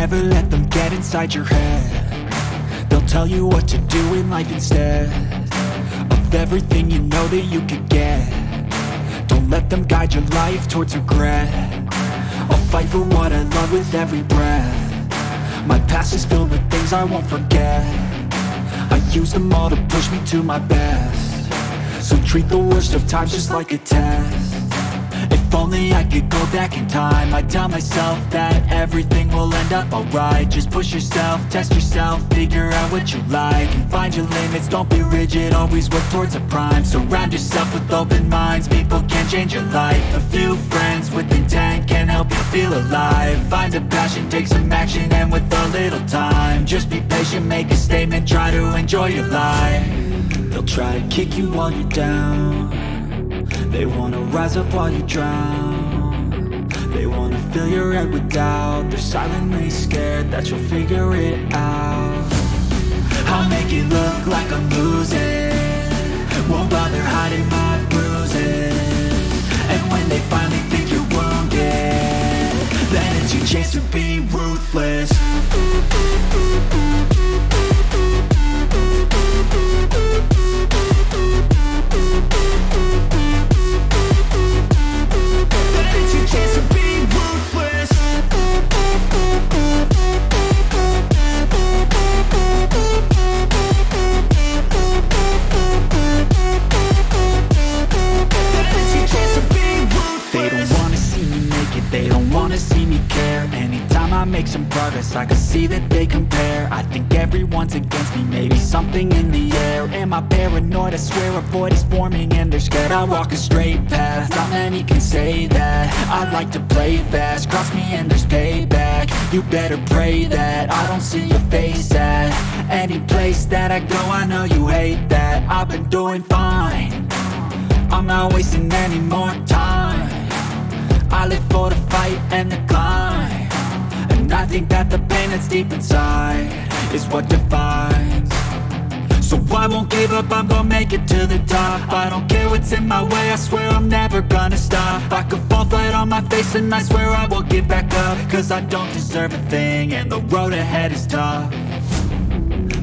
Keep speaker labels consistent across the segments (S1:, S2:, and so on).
S1: never let them get inside your head. They'll tell you what to do in life instead of everything you know that you could get. Don't let them guide your life towards regret. I'll fight for what I love with every breath. My past is filled with things I won't forget. I use them all to push me to my best. So treat the worst of times just like a test. If only I could go back in time, I'd tell myself that everything will end up alright. Just push yourself, test yourself, figure out what you like, and find your limits, don't be rigid, always work towards a prime. Surround yourself with open minds, people can change your life. A few friends with intent can help you feel alive. Find a passion, take some action, and with a little time, just be patient, make a statement, try to enjoy your life. They'll try to kick you while you're down. They wanna rise up while you drown. They wanna fill your head with doubt. They're silently scared that you'll figure it out. I'll make it look like I'm losing, won't bother hiding my bruises. And when they finally think you're wounded, then it's your chance to be ruthless. Make some progress, I can see that they compare. I think everyone's against me, maybe something in the air. Am I paranoid? I swear a void is forming and they're scared. I walk a straight path, not many can say that. I like to play fast, cross me and there's payback. You better pray that I don't see your face at any place that I go. I know you hate that. I've been doing fine, I'm not wasting any more time. I live for the fight and the climb. And I think that the pain that's deep inside is what defines. So I won't give up, I'm gonna make it to the top. I don't care what's in my way, I swear I'm never gonna stop. I could fall flat on my face and I swear I will get back up. Cause I don't deserve a thing and the road ahead is tough.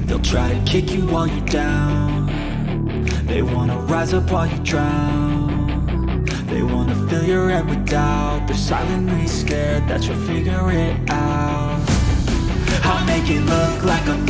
S1: They'll try to kick you while you're down. They wanna rise up while you drown. They wanna fill your head with doubt. They're silently scared that you'll figure it out. I'll make it look like I'm